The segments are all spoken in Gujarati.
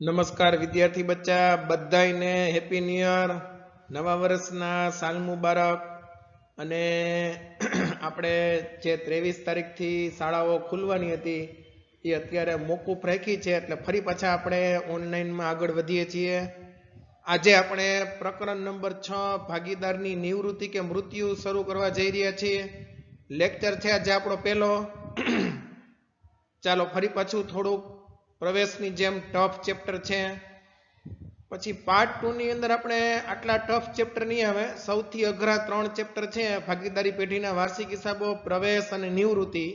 નમસ્કાર વિદ્યાર્થી બચ્ચા બધાને હેપી ન્યુ યર, નવા વર્ષના સાલ મુબારક। અને આપણે જે 23 તારીખથી શાળાઓ ખુલવાની હતી એ અત્યારે મોકૂફ રાખી છે, એટલે ફરી પાછા આપણે ઓનલાઈનમાં આગળ વધીએ છીએ। આજે આપણે પ્રકરણ નંબર 6 ભાગીદારની નિવૃત્તિ કે મૃત્યુ શરૂ કરવા જઈ રહ્યા છીએ। લેક્ચર છે આજે આપણો પહેલો। ચાલો ફરી પાછું થોડુંક પ્રવેશની જેમ ટફ ચેપ્ટર છે। પછી પાર્ટ 2 ની અંદર આપણે આટલા ટફ ચેપ્ટર નહીં આવે, સૌથી અઘરા 3 ચેપ્ટર છે ભાગીદારી પેઢીના વાર્ષિક હિસાબો, પ્રવેશ અને નિવૃત્તિ।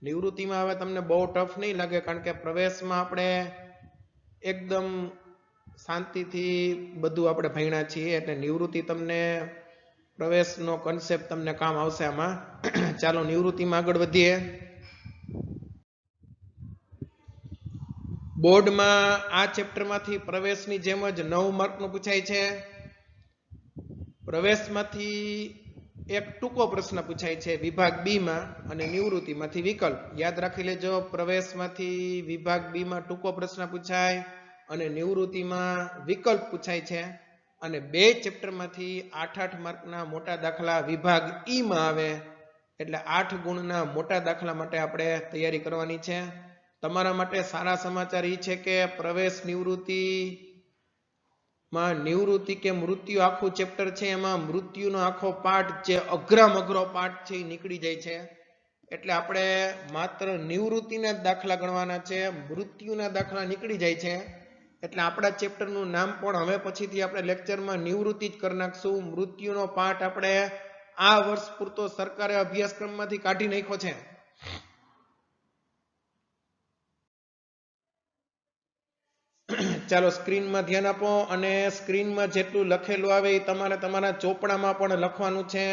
નિવૃત્તિમાં હવે તમને બહુ ટફ નહીં લાગે, કારણ કે પ્રવેશમાં આપણે એકદમ શાંતિથી બધું આપણે ભણ્યા છીએ, એટલે નિવૃત્તિ તમને પ્રવેશનો કન્સેપ્ટ તમને કામ આવશે આમાં। ચાલો નિવૃત્તિમાં આગળ વધીએ। બોર્ડમાં આ ચેપ્ટરમાંથી પ્રવેશની જેમ જ 9 માર્કનું પૂછાય છે। પ્રવેશમાંથી એક ટૂંકો પ્રશ્ન પૂછાય છે વિભાગ બી માં, અને નિવૃત્તિમાંથી વિકલ્પ। યાદ રાખી લેજો, પ્રવેશમાંથી વિભાગ બી માં ટૂંકો પ્રશ્ન પૂછાય અને નિવૃત્તિમાં વિકલ્પ પૂછાય છે। અને બે ચેપ્ટરમાંથી 8-8 માર્કના મોટા દાખલા વિભાગ ઈ માં આવે, એટલે 8 ગુણના મોટા દાખલા માટે આપણે તૈયારી કરવાની છે। તમારા માટે સારા સમાચાર એ છે કે પ્રવેશ નિવૃત્તિ માં નિવૃત્તિ કે મૃત્યુ આખું ચેપ્ટર છે, એમાં મૃત્યુનો આખો પાઠ જે અઘરામાં અઘરો પાઠ છે એ નીકળી જાય છે। એટલે આપણે માત્ર નિવૃત્તિના જ દાખલા ગણવાના છે, મૃત્યુના દાખલા નીકળી જાય છે। એટલે આપણા ચેપ્ટરનું નામ પણ હવે પછીથી આપણે લેક્ચરમાં નિવૃત્તિ જ કરી નાખશું। મૃત્યુનો પાઠ આપણે આ વર્ષ પૂરતો સરકારે અભ્યાસક્રમમાંથી કાઢી નાખ્યો છે। ચાલો સ્ક્રીનમાં ધ્યાન આપો, અને સ્ક્રીનમાં જેટલું લખેલું આવે એ તમારે તમારા ચોપડામાં પણ લખવાનું છે।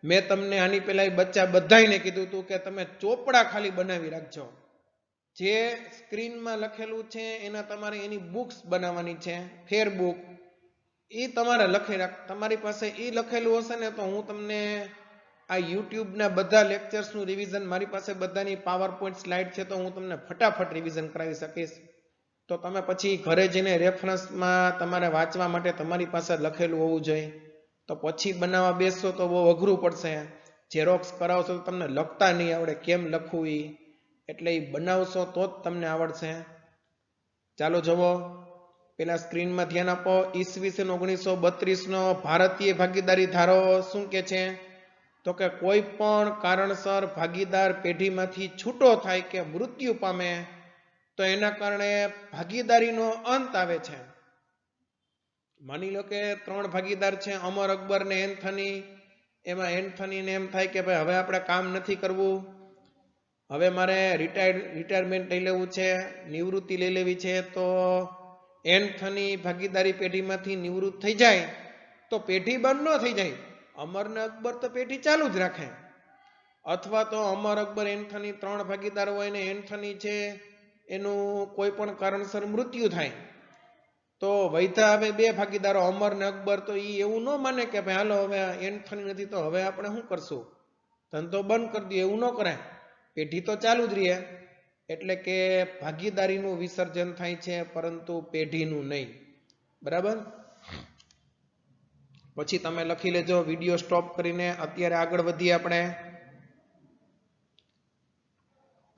મેં તમને આની પહેલા બચ્ચા બધાને કીધું હતું કે તમે ચોપડા ખાલી બનાવી રાખજો, જે સ્ક્રીનમાં લખેલું છે એના તમારે એની બુક્સ બનાવવાની છે, ફેર બુક એ તમારે લખી રાખ। તમારી પાસે એ લખેલું હશે ને તો હું તમને આ યુટ્યુબના બધા લેક્ચર્સનું રિવિઝન, મારી પાસે બધાની પાવર પોઈન્ટ સ્લાઇડ છે, તો હું તમને ફટાફટ રિવિઝન કરાવી શકીશ। તો તમે પછી ઘરે જઈને રેફરન્સમાં તમારે વાંચવા માટે તમારી પાસે લખેલું હોવું જોઈએ। તો પછી બનાવવા બેસશો તો બહુ અઘરું પડશે, ઝેરોક્સ કરાવશો તો તમને લખતા નહીં આવડે, કેમ લખવું એ, એટલે એ બનાવશો તો જ તમને આવડશે। ચાલો જુઓ, પેલા સ્ક્રીનમાં ધ્યાન આપો। ઈસવીસન 1932 ભારતીય ભાગીદારી ધારો શું કે છે? તો કે કોઈ પણ કારણસર ભાગીદાર પેઢીમાંથી છૂટો થાય કે મૃત્યુ પામે તો એના કારણે ભાગીદારીનો અંત આવે છે। માની લો કે 3 ભાગીદાર છે, અમર, અકબર ને એન્થની। એમાં એન્થનીને એમ થાય કે ભાઈ હવે આપણે કામ નથી કરવું, હવે મારે રિટાયરમેન્ટ લઈ લેવું છે, નિવૃત્તિ લઈ લેવી છે। તો એન્થની ભાગીદારી પેઢીમાંથી નિવૃત્ત થઈ જાય તો પેઢી બંધ ન થઈ જાય, અમર ને અકબર તો પેઢી ચાલુ જ રાખે। અથવા તો અમર, અકબર, એન્થની 3 ભાગીદાર હોય ને એન્થની છે એનું કોઈ પણ કારણસર મૃત્યુ થાય તો વૈધા હવે 2 ભાગીદારો અમર ને અકબર, તો એ એવું ન માને કે ભાઈ હાલો હવે એન્થની નથી તો હવે આપણે શું કરશું, ધંધો બંધ કરી દઈએ, એવું ન કરાય, પેઢી તો ચાલુ જ રહે। એટલે કે ભાગીદારીનું વિસર્જન થાય છે, પરંતુ પેઢીનું નહીં, બરાબર? પછી તમે લખી લેજો વિડીયો સ્ટોપ કરીને। અત્યારે આગળ વધીએ આપણે।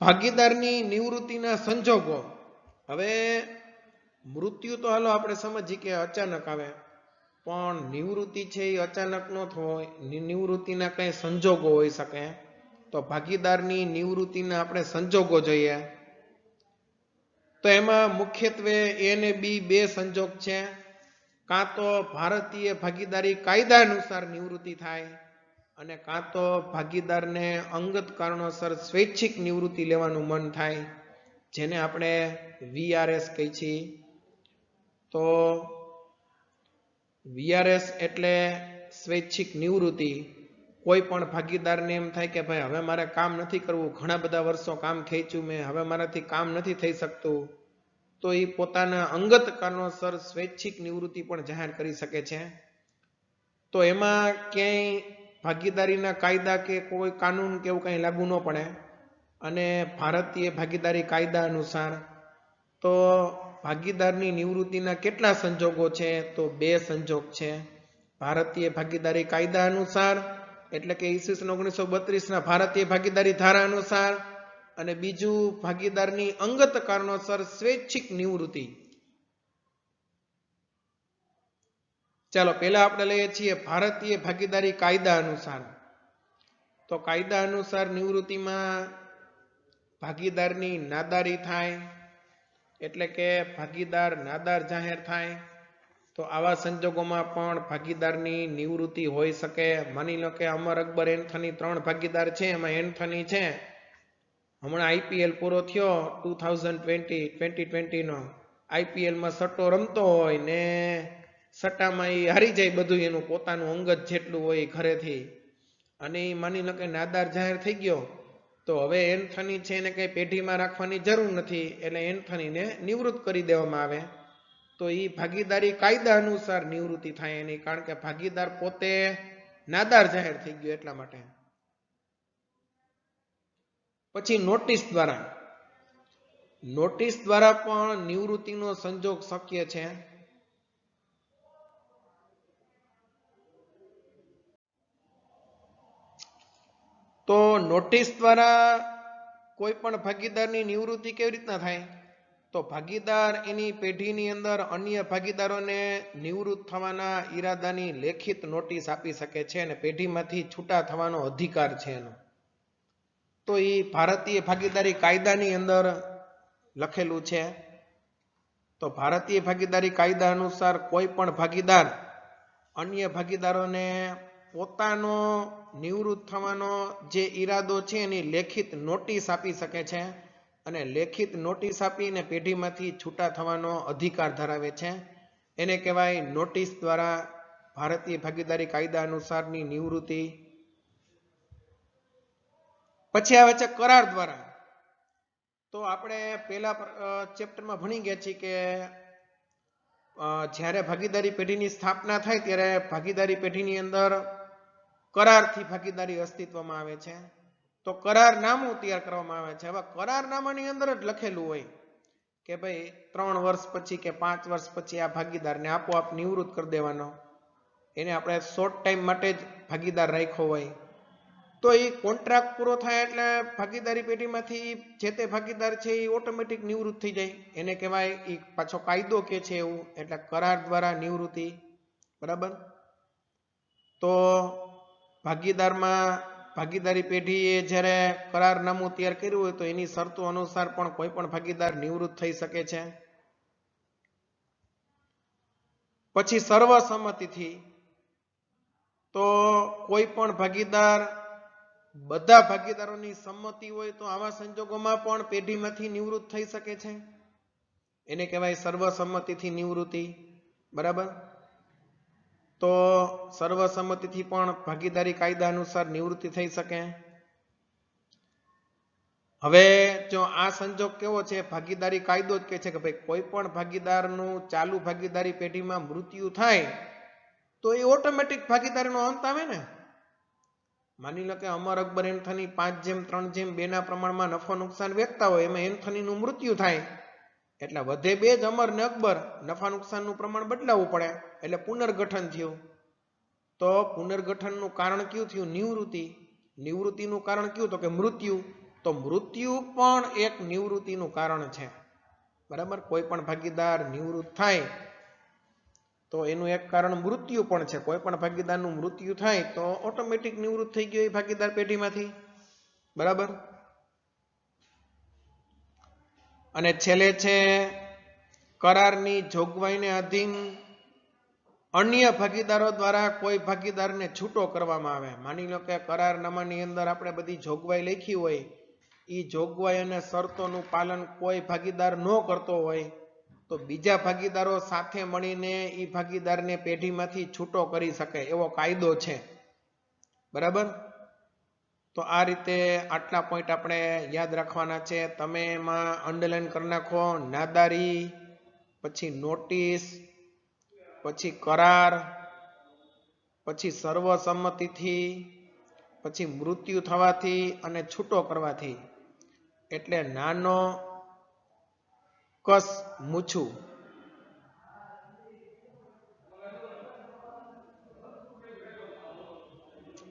ભાગીદારની નિવૃત્તિના સંજોગો। હવે મૃત્યુ તો હાલો આપણે સમજીએ કે અચાનક આવે, પણ નિવૃત્તિ છે એ અચાનક ન થાય, નિવૃત્તિના કઈ સંજોગો હોઈ શકે। તો ભાગીદારની નિવૃત્તિના આપણે સંજોગો જોઈએ તો એમાં મુખ્યત્વે એ અને બી 2 સંજોગ છે। કાં તો ભારતીય ભાગીદારી કાયદા અનુસાર નિવૃત્તિ થાય, અને કાં તો ભાગીદારને અંગત કારણોસર સ્વૈચ્છિક નિવૃત્તિ લેવાનું મન થાય, જેને આપણે VRS કહી છીએ। તો VRS એટલે સ્વૈચ્છિક નિવૃત્તિ। કોઈ પણ ભાગીદારને એમ થાય કે ભાઈ હવે મારે કામ નથી કરવું, ઘણા બધા વર્ષો કામ ખેંચ્યું મેં, હવે મારાથી કામ નથી થઈ શકતું, તો એ પોતાના અંગત કારણોસર સ્વૈચ્છિક નિવૃત્તિ પણ જાહેર કરી શકે છે। તો એમાં ક્યાંય ભાગીદારીના કાયદા કે કોઈ કાનૂન કે એવું કંઈ લાગુ ન પડે, અને ભારતીય ભાગીદારી કાયદા અનુસાર તો ભાગીદારની નિવૃત્તિના કેટલા સંજોગો છે? તો 2 સંજોગ છે. ભારતીય ભાગીદારી કાયદા અનુસાર, એટલે કે ઈસવીસન 1932 ભારતીય ભાગીદારી ધારા અનુસાર, અને બીજું ભાગીદારની અંગત કારણોસર સ્વૈચ્છિક નિવૃત્તિ. ચાલો પહેલા આપણે લઈએ છીએ ભારતીય ભાગીદારી કાયદા અનુસાર. તો કાયદા અનુસાર નિવૃત્તિમાં ભાગીદારની નાદારી થાય, એટલે કે ભાગીદાર નાદાર જાહેર થાય. તો આવા સંજોગોમાં પણ ભાગીદારની નિવૃત્તિ હોઈ શકે. માની લો કે અમર, અકબર, એન્થની 3 ભાગીદાર છે. એમાં એન્થની છે, હમણાં આઈપીએલ પૂરો થયો 2020 નો, આઈપીએલમાં સટ્ટો રમતો હોય ને સટ્ટામાં એ હારી જાય બધું એનું પોતાનું અંગત જેટલું હોય ઘરેથી, અને એ માની લો કે નાદાર જાહેર થઈ ગયો. તો હવે એન્થની છે એને કઈ પેઢીમાં રાખવાની જરૂર નથી, એટલે એન્થનીને નિવૃત્ત કરી દેવામાં આવે. તો એ ભાગીદારી કાયદા અનુસાર નિવૃત્તિ થાય એની, કારણ કે ભાગીદાર પોતે નાદાર જાહેર થઈ ગયો એટલા માટે. પછી નોટિસ દ્વારા, નોટિસ દ્વારા પણ નિવૃત્તિનો સંજોગ શક્ય છે. તો નોટિસ દ્વારા કોઈ પણ ભાગીદારની નિવૃત્તિ કેવી રીતના થાય? તો ભાગીદાર એની પેઢીની અંદર અન્ય ભાગીદારોને નિવૃત્ત થવાના ઈરાદાની લેખિત નોટિસ આપી શકે છે, અને પેઢીમાંથી છૂટા થવાનો અધિકાર છે એનો. તો એ ભારતીય ભાગીદારી કાયદાની અંદર લખેલું છે. તો ભારતીય ભાગીદારી કાયદા અનુસાર કોઈ પણ ભાગીદાર અન્ય ભાગીદારોને પોતાનો નિવૃત્ત થવાનો જે ઈરાદો છે એની લેખિત નોટિસ આપી શકે છે, અને લેખિત નોટિસ આપીને પેઢીમાંથી છૂટા થવાનો અધિકાર ધરાવે છે. એને કહેવાય નોટિસ દ્વારા ભારતીય ભાગીદારી કાયદા અનુસારની નિવૃત્તિ. પછી આવે છે કરાર દ્વારા. તો આપણે પહેલા ચેપ્ટરમાં ભણી ગયા છીએ કે જ્યારે ભાગીદારી પેઢીની સ્થાપના થાય ત્યારે ભાગીદારી પેઢીની અંદર કરારથી ભાગીદારી અસ્તિત્વમાં આવે છે. તો કરારનામું તૈયાર કરવામાં આવે છે. હવે કરારનામાની અંદર જ લખેલું હોય કે ભાઈ 3 વર્ષ પછી કે 5 વર્ષ પછી આ ભાગીદારને આપોઆપ નિવૃત્ત કરી દેવાનો, એને આપણે શોર્ટ ટાઈમ માટે જ ભાગીદાર રાખ્યો હોય. તો એ કોન્ટ્રાક્ટ પૂરો થાય એટલે ભાગીદારી પેઢીમાંથી જે તે ભાગીદાર છે એ ઓટોમેટિક નિવૃત્ત થઈ જાય. એને કહેવાય એ પાછો કાયદો કે છે એવું, એટલે કરાર દ્વારા નિવૃત્તિ. બરાબર. તો ભાગીદારી પેઢીએ જ્યારે કરારનામું તૈયાર કર્યું હોય તો એની શરતો અનુસાર પણ કોઈ પણ ભાગીદાર નિવૃત્ત થઈ શકે છે. પછી સર્વસંમતિથી, તો કોઈ પણ ભાગીદાર, બધા ભાગીદારોની સંમતિ હોય તો આવા સંજોગોમાં પણ પેઢીમાંથી નિવૃત્ત થઈ શકે છે. એને કહેવાય સર્વસંમતિથી નિવૃત્તિ. બરાબર. તો સર્વસંમતિથી પણ ભાગીદારી કાયદા અનુસાર નિવૃત્તિ થઈ શકે. હવે જો આ સંજોગ કેવો છે, ભાગીદારી કાયદો જ કહે છે કે ભાઈ કોઈ પણ ભાગીદારનું ચાલુ ભાગીદારી પેઢીમાં મૃત્યુ થાય તો એ ઓટોમેટિક ભાગીદારીનો અંત આવે ને. માની લો કે અમર, અકબર, એન્થની 5:3:2 ના પ્રમાણમાં નફો નુકસાન વેચતા હોય, એમાં એન્થનીનું મૃત્યુ થાય એટલે વધે 2 જ અમર ને અકબર, નફા નુકસાનનું પ્રમાણ બદલાવવું પડે, એટલે પુનર્ગઠન થયું. તો પુનર્ગઠનનું કારણ કયું થયું? નિવૃત્તિ. નિવૃત્તિનું કારણ કયું? તો કે મૃત્યુ. તો મૃત્યુ પણ એક નિવૃત્તિનું કારણ છે. બરાબર. કોઈ પણ ભાગીદાર નિવૃત્ત થાય તો એનું એક કારણ મૃત્યુ પણ છે. કોઈ પણ ભાગીદારનું મૃત્યુ થાય તો ઓટોમેટિક નિવૃત્ત થઈ ગયો એ ભાગીદાર પેઢીમાંથી. બરાબર. અને છેલ્લે છે કરારની જોગવાઈને આધીન અન્ય ભાગીદારો દ્વારા કોઈ ભાગીદારને છૂટો કરવામાં આવે. માની લો કે કરારનામાની અંદર આપણે બધી જોગવાઈ લખી હોય, એ જોગવાઈ અને શરતોનું પાલન કોઈ ભાગીદાર ન કરતો હોય તો બીજા ભાગીદારો સાથે મળીને એ ભાગીદારને પેઢીમાંથી છૂટો કરી શકે એવો કાયદો છે. બરાબર. તો આ રીતે આટલા પોઈન્ટ આપણે યાદ રાખવાના છે. તમે એમાં અંડરલાઈન કરી નાખો. નાદારી, પછી નોટિસ, પછી કરાર, પછી સર્વસંમતિથી, પછી મૃત્યુ થવાથી અને છૂટો કરવાથી. એટલે નાનો કસ મૂછું,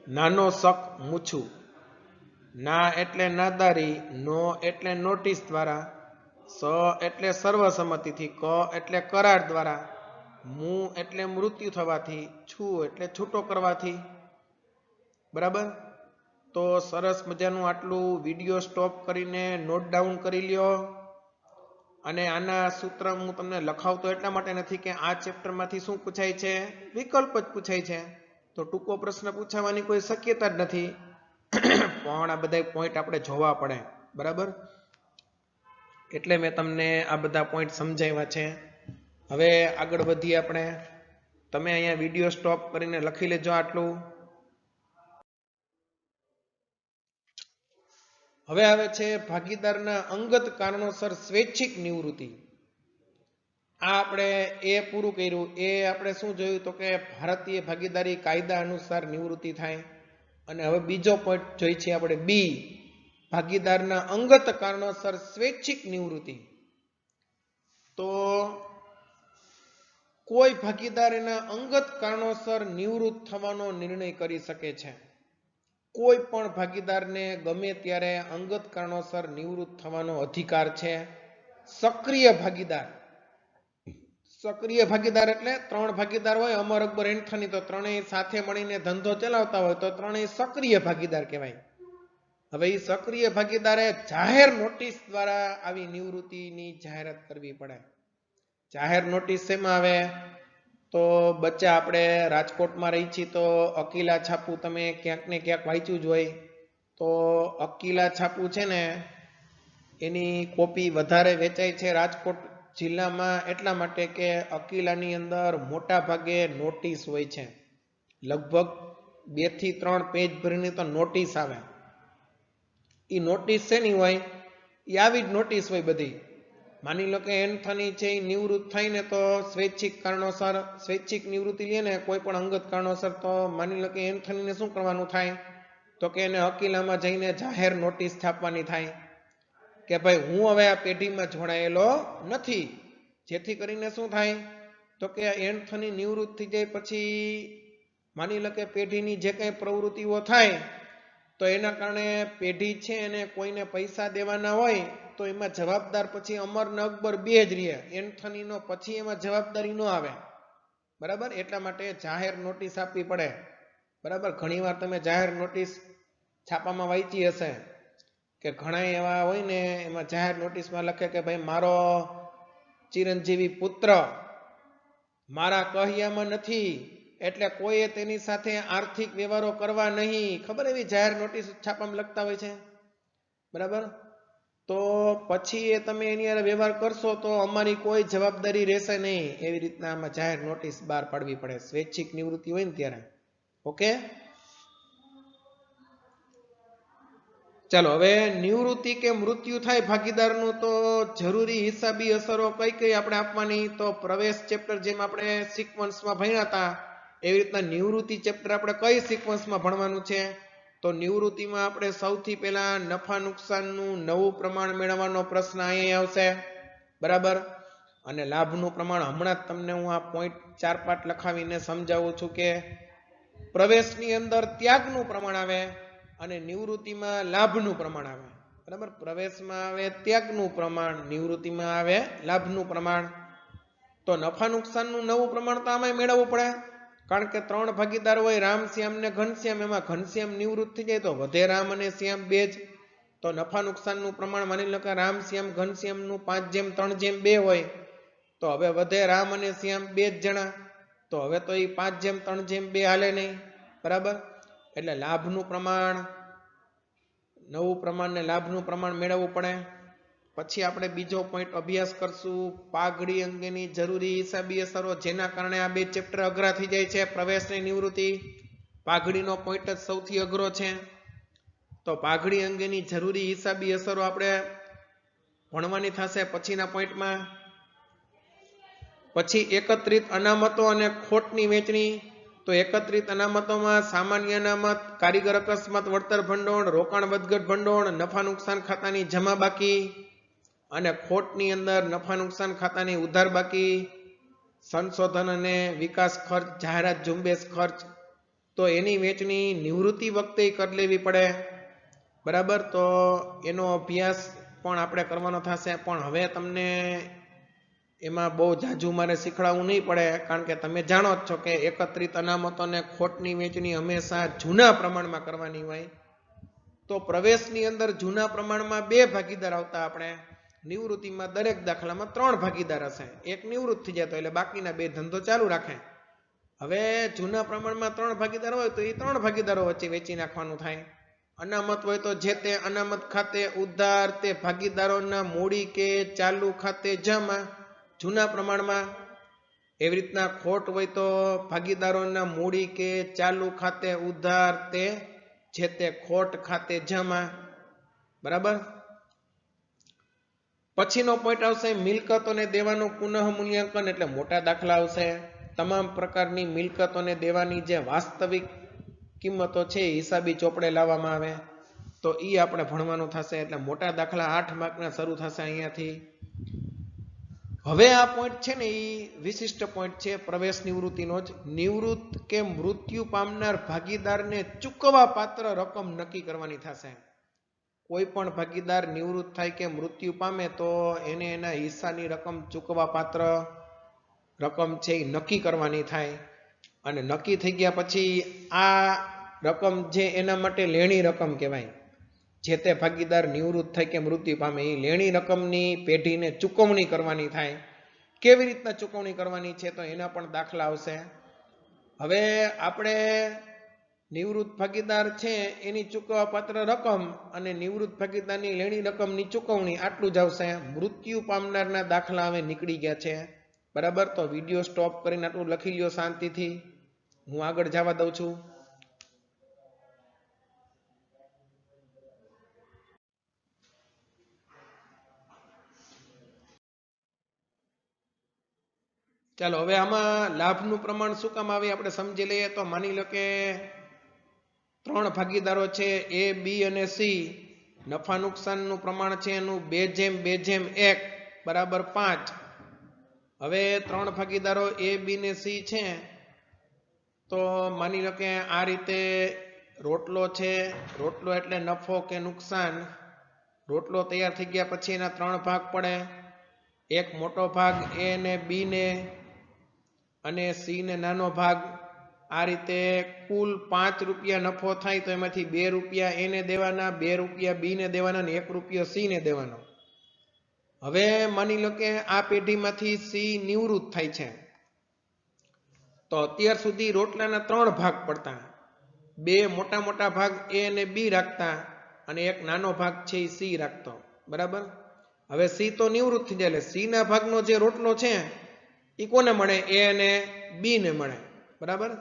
નાનો શક મૂછું, ના એટલે નાદારી, નો એટલે નોટિસ દ્વારા, સ એટલે સર્વસંમતિથી, ક એટલે કરાર દ્વારા, મુ એટલે મૃત્યુ થવાથી, છું એટલે છૂટો કરવાથી. બરાબર. તો સરસ મજાનું આટલું વિડીયો સ્ટોપ કરીને નોટ ડાઉન કરી લ્યો. અને આના સૂત્ર હું તમને લખાવતો એટલા માટે નથી કે આ ચેપ્ટરમાંથી શું પૂછાય છે, વિકલ્પ જ પૂછાય છે, તો ટૂંકો પ્રશ્ન પૂછાવાની કોઈ શક્યતા જ નથી. પણ આ બધા પોઈન્ટ આપણે જોવા પડે. બરાબર. એટલે મેં તમને આ બધા પોઈન્ટ સમજાવ્યા છે. હવે આગળ વધીએ આપણે. તમે અહીંયા વિડીયો સ્ટોપ કરીને લખી લેજો આટલું. હવે આવે છે ભાગીદારના અંગત કારણોસર સ્વૈચ્છિક નિવૃત્તિ. આ આપણે એ પૂરું કર્યું. એ આપણે શું જોયું તો કે ભારતીય ભાગીદારી કાયદા અનુસાર નિવૃત્તિ થાય. અને હવે બીજો પોઈન્ટ જોઈ છે આપણે બી, ભાગીદારના અંગત કારણોસર સ્વૈચ્છિક નિવૃત્તિ. તો કોઈ ભાગીદાર એના અંગત કારણોસર નિવૃત્ત થવાનો નિર્ણય કરી શકે છે. કોઈ પણ ભાગીદારને ગમે ત્યારે અંગત કારણોસર નિવૃત્ત થવાનો અધિકાર છે. સક્રિય ભાગીદાર, સક્રિય ભાગીદાર એટલે 3 ભાગીદાર હોય, અમર અકબર એન્થની, તો ત્રણેય સાથે મળીને ધંધો ચલાવતા હોય તો ત્રણેય સક્રિય ભાગીદાર કહેવાય. હવે એ સક્રિય ભાગીદારે જાહેર નોટિસ દ્વારા આવી નિવૃત્તિની જાહેરાત કરવી પડે. જાહેર નોટિસ શેમાં આવે તો બચ્ચા આપણે રાજકોટમાં રહી છીએ તો અકીલા છાપું તમે ક્યાંક ને ક્યાંક વાંચ્યું જ હોય. તો અકીલા છાપું છે ને એની કોપી વધારે વેચાય છે રાજકોટ જિલ્લામાં એટલા માટે કે અકીલાની અંદર મોટા ભાગે નોટિસ હોય છે. લગભગ 2 થી 3 પેજ ભરીને તો નોટિસ આવે. એ નોટિસ શેની હોય? એ આવી જ નોટિસ હોય બધી. માની લો કે એન્થની છે એ નિવૃત્ત થઈને તો સ્વૈચ્છિક કારણોસર સ્વૈચ્છિક નિવૃત્તિ લે ને કોઈ પણ અંગત કારણોસર, તો માની લો કે એન્થનીને શું કરવાનું થાય તો કે એને અકીલામાં જઈને જાહેર નોટિસ છાપવાની થાય કે ભાઈ હું હવે આ પેઢીમાં જોડાયેલો નથી. જેથી કરીને શું થાય તો કે એન્થની નિવૃત્ત થઈ જાય પછી માની લો કે પેઢીની જે કંઈ પ્રવૃત્તિઓ થાય તો એના કારણે પેઢી છે એને કોઈને પૈસા દેવાના હોય તો એમાં જવાબદાર પછી અમર ને અકબર બે જ રહે. એન્થનીનો પછી એમાં જવાબદારી ન આવે. બરાબર. એટલા માટે જાહેર નોટિસ આપવી પડે. બરાબર. ઘણીવાર તમે જાહેર નોટિસ છાપામાં વાંચી હશે કે ઘણા એવા હોય ને એમાં જાહેર નોટિસમાં લખે કે ભાઈ મારો ચિરંજીવી પુત્ર મારા કહ્યામાં નથી એટલે કોઈએ તેની સાથે આર્થિક વ્યવહારો કરવા નહીં. ખબર એવી જાહેર નોટિસ છાપામાં લખતા હોય છે. બરાબર. તો પછી એ તમે એની હારે વ્યવહાર કરશો તો અમારી કોઈ જવાબદારી રહેશે નહીં. એવી રીતના આમાં જાહેર નોટિસ બહાર પાડવી પડે સ્વૈચ્છિક નિવૃત્તિ હોય ને ત્યારે. ઓકે. ચાલો હવે નિવૃત્તિ કે મૃત્યુ થાય ભાગીદારનું તો જરૂરી હિસાબી અસરો કઈ કઈ આપણે આપવાની, તો પ્રવેશ ચેપ્ટર જેમ આપણે સિક્વન્સમાં ભણ્યા હતા એવી રીતના નિવૃત્તિ ચેપ્ટર આપણે કઈ સિક્વન્સમાં ભણવાનું છે તો નિવૃત્તિમાં આપણે સૌથી પહેલા નફા નુકસાનનું નવું પ્રમાણ મેળવવાનો પ્રશ્ન અહીંયા આવશે. બરાબર. અને લાભનું પ્રમાણ હમણાં જ તમને હું આ પોઈન્ટ 4-5 લખાવીને સમજાવું છું કે પ્રવેશની અંદર ત્યાગનું પ્રમાણ આવે અને નિવૃત્તિમાં લાભનું પ્રમાણ આવે. બરાબર. પ્રવેશમાં આવે ત્યાગનું પ્રમાણ, નિવૃત્તિમાં આવે લાભનું પ્રમાણ. તો નફા નુકસાનનું નવું પ્રમાણ તો આમાં મેળવવું પડે કારણ કે 3 ભાગીદાર હોય રામ શ્યામ ને ઘનશ્યામ. એમાં ઘનશ્યામ નિવૃત્ત થઈ જાય તો વધે રામ અને શ્યામ બે જ. તો નફા નુકસાનનું પ્રમાણ માની લો કે રામ શ્યામ ઘનશ્યામનું 5:3:2 હોય તો હવે વધે રામ અને શ્યામ 2 જ જણા. તો હવે તો એ 5:3:2 હાલે નહીં. બરાબર. એટલે લાભનું પ્રમાણ, નવું પ્રમાણ ને લાભનું પ્રમાણ મેળવવું પડે. પછી આપણે બીજો પોઈન્ટ અભ્યાસ કરશું પાઘડી અંગેની જરૂરી હિસાબી અસરો, જેના કારણે આ 2 ચેપ્ટર અઘરા થઈ જાય છે. પ્રવેશ અને નિવૃત્તિ. પાઘડીનો પોઈન્ટ જ સૌથી અઘરો છે. તો પાઘડી અંગેની જરૂરી હિસાબી અસરો આપણે ભણવાની થશે પછીના પોઈન્ટમાં. પછી એકત્રિત અનામતો અને ખોટની વહેંચણી. તો એકત્રિત અનામતોમાં સામાન્ય અનામત, કારીગર અકસ્માત વળતર ભંડોળ, રોકાણ વધઘટ ભંડોળ, નફા નુકસાન ખાતાની જમા બાકી અને ખોટની અંદર નફા નુકસાન ખાતાની ઉધાર બાકી, સંશોધન અને વિકાસ ખર્ચ, જાહેરાત ઝુંબેશ ખર્ચ, તો એની વેચણી નિવૃત્તિ વખતે કરી લેવી પડે. બરાબર, તો એનો અભ્યાસ પણ આપણે કરવાનો થશે. પણ હવે તમને એમાં બહુ ઝાઝુ મારે શીખવાડવું નહીં પડે, કારણ કે તમે જાણો જ છો કે એકત્રિત અનામતોને ખોટની વેચણી હંમેશા જૂના પ્રમાણમાં કરવાની હોય. તો પ્રવેશની અંદર જૂના પ્રમાણમાં 2 ભાગીદાર આવતા, આપણે નિવૃત્તિમાં દરેક દાખલામાં 3 ભાગીદાર હશે. એક નિવૃત્ત થઈ જતો એટલે બાકીના 2 ધંધો ચાલુ રાખે. હવે જૂના પ્રમાણમાં 3 ભાગીદાર હોય તો એ 3 ભાગીદારો વચ્ચે વેચી નાખવાનું થાય. અનામત હોય તો જે તે અનામત ખાતે ઉધાર તે ભાગીદારોના મૂડી કે ચાલુ ખાતે જમા, જૂના પ્રમાણમાં. એવી રીતના ખોટ હોય તો ભાગીદારોના મૂડી કે ચાલુ ખાતે ઉધાર તે જે તે ખોટ ખાતે જમા. બરાબર. પછીનો પોઈન્ટ આવશે મિલકતોને દેવાનું પુનઃ મૂલ્યાંકન, એટલે મોટા દાખલા આવશે. તમામ પ્રકારની મિલકતોને દેવાની જે વાસ્તવિક કિંમતો છે એ હિસાબી ચોપડે લાવવામાં આવે, તો એ આપણે ભણવાનું થશે. એટલે મોટા દાખલા 8 માર્કના શરૂ થશે અહીંયાથી. હવે આ પોઈન્ટ છે ને એ વિશિષ્ટ પોઈન્ટ છે પ્રવેશ નિવૃત્તિનો જ. નિવૃત્ત કે મૃત્યુ પામનાર ભાગીદારને ચૂકવવા પાત્ર રકમ નક્કી કરવાની થશે. કોઈ પણ ભાગીદાર નિવૃત્ત થાય કે મૃત્યુ પામે તો એને એના હિસ્સાની રકમ ચૂકવવા પાત્ર રકમ છે એ નક્કી કરવાની થાય. અને નક્કી થઈ ગયા પછી આ રકમ જે એના માટે લેણી રકમ કહેવાય. જે તે ભાગીદાર નિવૃત્ત થાય કે મૃત્યુ પામે એ લેણી રકમની પેઢીને ચૂકવણી કરવાની થાય. કેવી રીતના ચૂકવણી કરવાની છે તો એના પણ દાખલા આવશે. હવે આપણે નિવૃત્ત ભાગીદાર છે એની ચૂકવવા પાત્ર રકમ અને નિવૃત્ત ભાગીદારની લેણી રકમની ચૂકવણી આટલું જ આવશે. મૃત્યુ પામનારના દાખલા હવે નીકળી ગયા છે. બરાબર, તો વિડીયો સ્ટોપ કરીને આટલું લખી લ્યો શાંતિથી. હું આગળ જવા દઉં છું. ચાલો હવે આમાં લાભનું પ્રમાણ શું કામ આવે આપણે સમજી લઈએ. તો માની લો કે 3 ભાગીદારો છે A, B અને C. નફા નુકસાનનું પ્રમાણ છે એનું 2:2:1 બરાબર 5. હવે 3 ભાગીદારો A, B ને C છે, તો માની લો કે આ રીતે રોટલો છે. રોટલો એટલે નફો કે નુકસાન. રોટલો તૈયાર થઈ ગયા પછી એના 3 ભાગ પડે. એક મોટો ભાગ A ને B ને અને C ને નાનો ભાગ. આ રીતે કુલ 5 રૂપિયા નફો થાય તો એમાંથી 2 રૂપિયા એને દેવાના, 2 રૂપિયા B ને દેવાના અને 1 રૂપિયો C ને દેવાનો. હવે માની લો કે આ પેઢીમાંથી C નિવૃત્ત થાય છે, તો અત્યાર સુધી રોટલાના 3 ભાગ પડતા. 2 મોટા મોટા ભાગ A અને B રાખતા અને એક નાનો ભાગ છે એ C રાખતો. બરાબર. હવે C તો નિવૃત્ત થઈ જાય એટલે C ના ભાગનો જે રોટલો છે એ કોને મળે? A અને B ને મળે. બરાબર.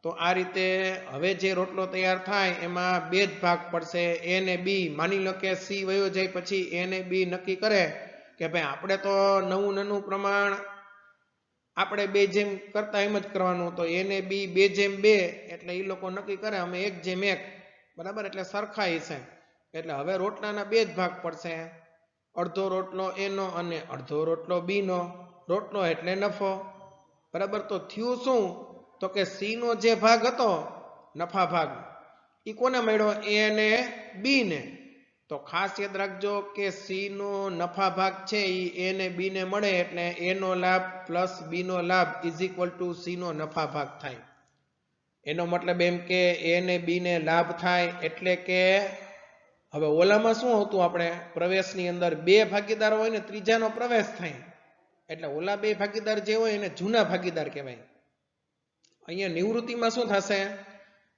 તો આ રીતે હવે જે રોટલો તૈયાર થાય એમાં 2 જ ભાગ પડશે, A ને B. માની લો કે C વયો જાય પછી A ને B નક્કી કરે કે ભાઈ આપણે તો નવું પ્રમાણ આપણે 2 જેમ કરતા એમ જ કરવાનું. તો A ને B 2:2 એટલે એ લોકો નક્કી કરે અમે 1:1. બરાબર, એટલે સરખા હશે. એટલે હવે રોટલાના 2 જ ભાગ પડશે, અડધો રોટલો A નો અને અડધો રોટલો B નો. રોટલો એટલે નફો. બરાબર. તો થયું શું? તો કે C નો જે ભાગ હતો નફા ભાગ એ કોને મળ્યો? A અને B ને. તો ખાસ યાદ રાખજો કે C નો નફા ભાગ છે એ A ને B ને મળે એટલે A નો લાભ પ્લસ B નો લાભ = C નો નફા ભાગ થાય. એનો મતલબ એમ કે A ને B ને લાભ થાય. એટલે કે હવે ઓલામાં શું હતું? આપણે પ્રવેશની અંદર 2 ભાગીદાર હોય ને ત્રીજાનો પ્રવેશ થાય એટલે ઓલા 2 ભાગીદાર જે હોય એને જૂના ભાગીદાર કહેવાય. અહીંયા નિવૃત્તિમાં શું થશે?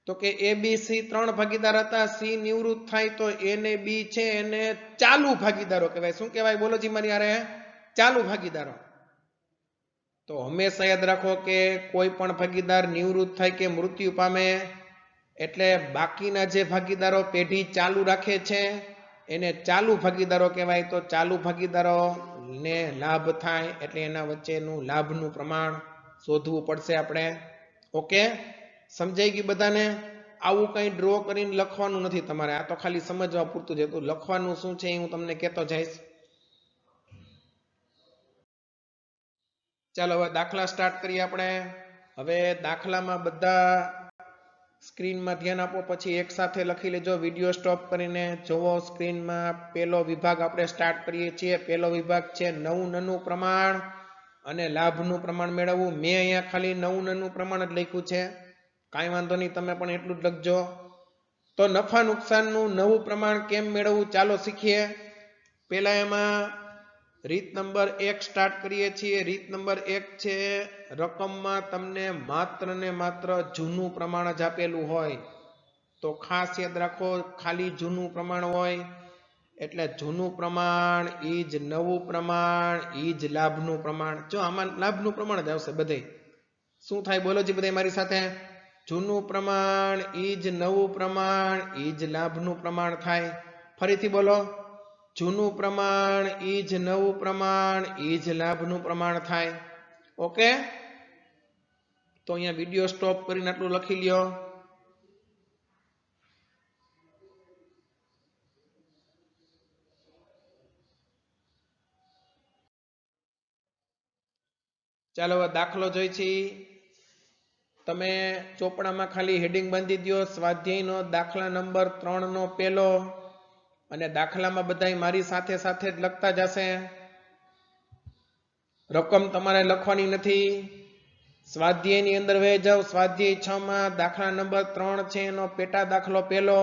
તો કે A, B, C 3 ભાગીદાર હતા. C નિવૃત્ત થાય તો A ને B છે એને ચાલુ ભાગીદારો કહેવાય. શું કહેવાય? બોલો જી મારી યારે. ચાલુ ભાગીદારો. તો હંમેશા યાદ રાખો કે કોઈ પણ ભાગીદાર નિવૃત્ત થાય કે મૃત્યુ પામે એટલે બાકીના જે ભાગીદારો પેઢી ચાલુ રાખે છે એને ચાલુ ભાગીદારો કહેવાય. તો ચાલુ ભાગીદારો ને લાભ થાય એટલે એના વચ્ચેનું લાભનું પ્રમાણ શોધવું પડશે આપણે. ઓકે, સમજાઈ ગયું બધાને? આવું કંઈ ડ્રો કરીને લખવાનું નથી તમારે. આ તો ખાલી સમજવા પૂરતું જ હતું. લખવાનું શું છે એ હું તમને કહેતો જઈશ. ચાલો હવે દાખલા સ્ટાર્ટ કરીએ આપણે. હવે દાખલામાં બધા સ્ક્રીનમાં ધ્યાન આપો, પછી એક સાથે લખી લેજો. વિડીયો સ્ટોપ કરીને જોવો સ્ક્રીનમાં. પહેલો વિભાગ આપણે સ્ટાર્ટ કરીએ છીએ. પહેલો વિભાગ છે નવું નનું પ્રમાણ અને લાભનું પ્રમાણ મેળવવું. મેં અહીંયા ખાલી નવું નનું પ્રમાણ જ લખ્યું છે, કાંઈ વાંધો નહીં, તમે પણ એટલું જ લખજો. તો નફા નુકસાનનું નવું પ્રમાણ કેમ મેળવવું ચાલો શીખીએ. પહેલા એમાં રીત નંબર 1 સ્ટાર્ટ કરીએ છીએ. રીત નંબર 1 છે રકમમાં તમને માત્ર ને માત્ર જૂનું પ્રમાણ જ આપેલું હોય તો ખાસ યાદ રાખો, ખાલી જૂનું પ્રમાણ હોય એટલે જૂનું પ્રમાણ ઈ જ નવું પ્રમાણ ઈ જ લાભનું પ્રમાણ. જો આમાં લાભનું પ્રમાણ જ આવશે બધે. શું થાય બોલો જી બધા મારી સાથે? જૂનું પ્રમાણ ઈ જ નવું પ્રમાણ ઈ જ લાભનું પ્રમાણ થાય. ફરીથી બોલો. જૂનું પ્રમાણ ઈ જ નવું પ્રમાણ ઈ જ લાભનું પ્રમાણ થાય. ઓકે, તો અહીંયા વિડીયો સ્ટોપ કરીને આટલું લખી લ્યો. ચાલો હવે દાખલો જોઈ છી. તમે ચોપડામાં ખાલી હેડિંગ બાંધી દો, સ્વાધ્યાયનો દાખલા નંબર 3 નો પહેલો. અને દાખલામાં બધાય મારી સાથે સાથે જ લખતા જશે. રકમ તમારે લખવાની નથી. સ્વાધ્યાયની અંદર વહી જાઓ. સ્વાધ્યાય 6 માં દાખલા નંબર 3 છે, એનો પેટા દાખલો પહેલો.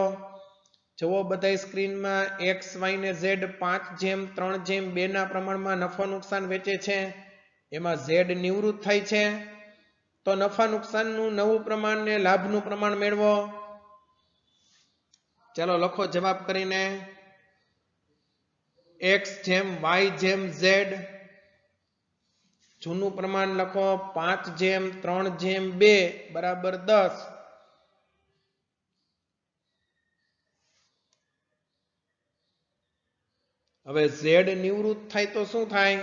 જુઓ બધાય સ્ક્રીનમાં. x y ને z 5:3:2 ના પ્રમાણમાં નફો નુકસાન વેચે છે. એમાં z નિવૃત્ત થાય છે. તો નફા નુકસાનનું નવું પ્રમાણ ને લાભનું પ્રમાણ મેળવો. ચાલો લખો જવાબ કરીને. x જેમ y જેમ z. જૂનું પ્રમાણ લખો 5:3:2 બરાબર 10. હવે z નિવૃત્ત થાય તો શું થાય?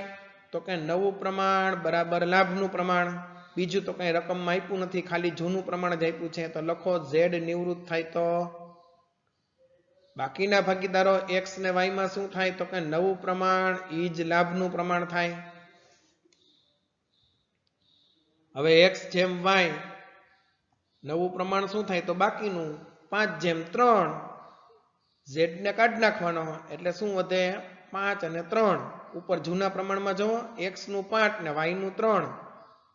તો કે નવું પ્રમાણ બરાબર લાભનું પ્રમાણ. બીજું તો કઈ રકમમાં આપ્યું નથી, ખાલી જૂનું પ્રમાણ જ આપ્યું છે. તો લખો z નિવૃત્ત થાય તો બાકીના ભાગીદારો x ને y માં શું થાય? તો કે નવું પ્રમાણ ઈ જ લાભનું પ્રમાણ થાય. હવે x જેમ y નવું પ્રમાણ શું થાય? તો બાકીનું 5:3. z ને કાઢી નાખવાનો એટલે શું વધે? 5 અને 3. ઉપર જૂના પ્રમાણમાં જુઓ, x નું 5 ને y નું 3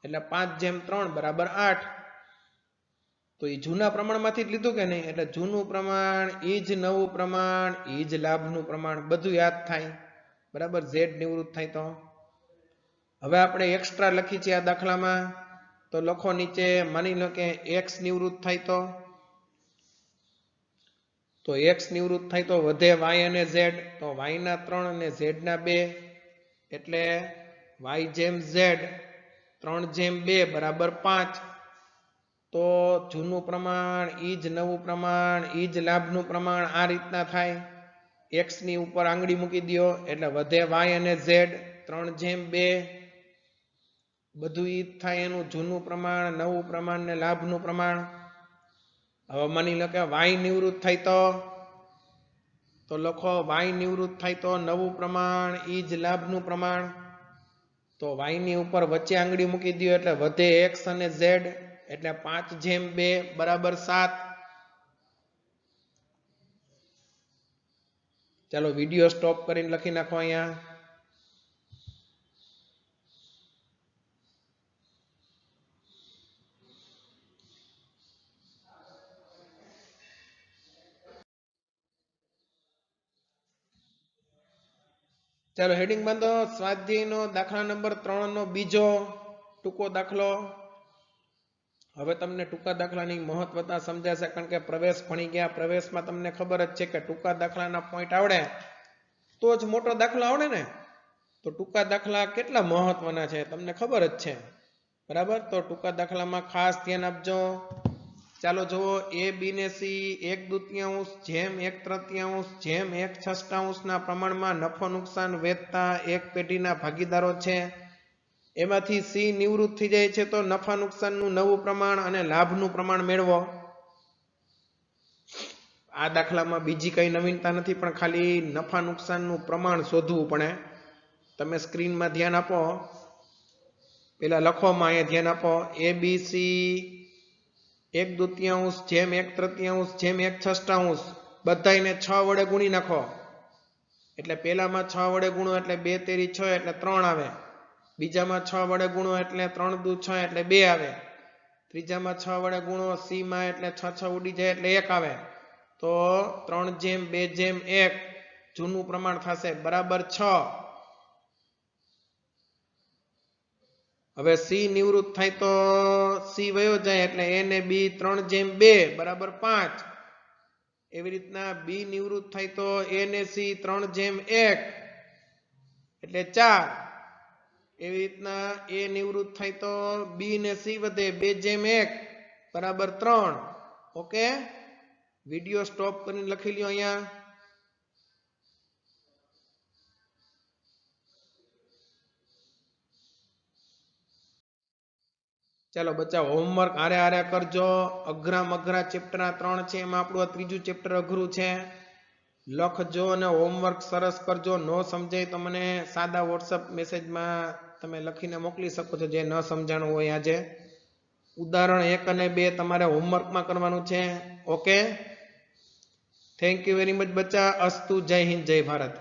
એટલે 5:3 બરાબર 8. તો એ જૂના પ્રમાણમાંથી જ લીધું કે નહીં? એટલે જૂનું પ્રમાણ ઈ જ નવું પ્રમાણ ઈ જ લાભનું પ્રમાણ. બધું યાદ થાય. બરાબર, z નિવૃત્ત થાય તો. હવે આપણે એક્સ્ટ્રા લખી છે આ દાખલામાં. તો લખો નીચે. માની લો કે x નિવૃત્ત થાય તો x નિવૃત્ત થાય તો વધે y અને z. તો y ના 3 અને z ના 2 એટલે y જેમ z 3:2 બરાબર 5. તો જૂનું પ્રમાણ ઈ જ નવું પ્રમાણ ઈ જ લાભનું પ્રમાણ. આ રીતના થાય. x ની ઉપર આંગળી મૂકી દો એટલે વધે y અને z 3:2. બધું ઈ જ થાય. એનું જૂનું પ્રમાણ, નવું પ્રમાણ ને લાભનું પ્રમાણ. હવે માની લો કે y નિવૃત્ત થાય તો લખો y નિવૃત્ત થાય તો નવું પ્રમાણ ઈ જ લાભનું પ્રમાણ. તો y ની ઉપર વચ્ચે આંગળી મૂકી દો એટલે વધે x અને z એટલે 5:2 બરાબર 7. ચાલો વિડીયો સ્ટોપ કરીને લખી નાખો અહીંયા. ચાલો હેડિંગ બાંધો. સ્વાધ્યાયનો દાખલા નંબર 3 નો બીજો ટૂંકો દાખલો. હવે તમને ટૂંકા દાખલાની મહત્વતા સમજાશે, કારણ કે પ્રવેશ ભણી ગયા. પ્રવેશમાં તમને ખબર જ છે કે ટૂંકા દાખલાના પોઈન્ટ આવડે તો જ મોટો દાખલો આવડે ને. તો ટૂંકા દાખલા કેટલા મહત્વના છે તમને ખબર જ છે. બરાબર, તો ટૂંકા દાખલામાં ખાસ ધ્યાન આપજો. ચાલો જુઓ. a b ને c 1/2 જેમ 1/3 જેમ 1/6 ના પ્રમાણમાં નફો નુકસાન વેચતા એક પેઢીના ભાગીદારો છે. એમાંથી c નિવૃત્ત થઈ જાય છે. તો નફા નુકસાનનું નવું પ્રમાણ અને લાભનું પ્રમાણ મેળવો. આ દાખલામાં બીજી કઈ નવીનતા નથી, પણ ખાલી નફા નુકસાનનું પ્રમાણ શોધવું પડે. તમે સ્ક્રીનમાં ધ્યાન આપો. પેલા લખવામાં અહીંયા ધ્યાન આપો. ABC 1/2 જેમ 1/3 જેમ 1/6 બધાયને 6 વડે ગુણી નાખો. એટલે પેલામાં 6 વડે ગુણો એટલે 2 તેરી 6 એટલે 3 આવે. બીજામાં 6 વડે ગુણો એટલે 3 દુ 6 એટલે 2 આવે. ત્રીજામાં 6 વડે ગુણો C માં એટલે 6 6 ઉડી જાય એટલે 1 આવે. તો 3/2/1 જૂનું પ્રમાણ થશે બરાબર 6. હવે C નિવૃત્ત થાય તો C વયો જાય એટલે A ને B 3/2 બરાબર 5. એવી રીતના B નિવૃત્ત થાય તો A ને C 3/1 એટલે 4. એવી રીતના A નિવૃત્ત થાય તો B ને C વધે 2/1 બરાબર 3. ઓકે, વિડીયો સ્ટોપ કરીને લખી લ્યો અહીંયા. ચાલો બચ્ચા, હોમવર્ક હારે હારે કરજો. અઘરા ચેપ્ટરના 3 છે, એમાં આપણું આ ત્રીજું ચેપ્ટર અઘરું છે. લખજો અને હોમવર્ક સરસ કરજો. ન સમજાય તો મને સાદા વોટ્સઅપ મેસેજમાં તમે લખીને મોકલી શકો છો, જે ન સમજાણું હોય આજે. ઉદાહરણ 1 અને 2 તમારે હોમવર્કમાં કરવાનું છે. Okay, thank you very much બચ્ચા. અસ્તુ. જય હિન્દ, જય ભારત.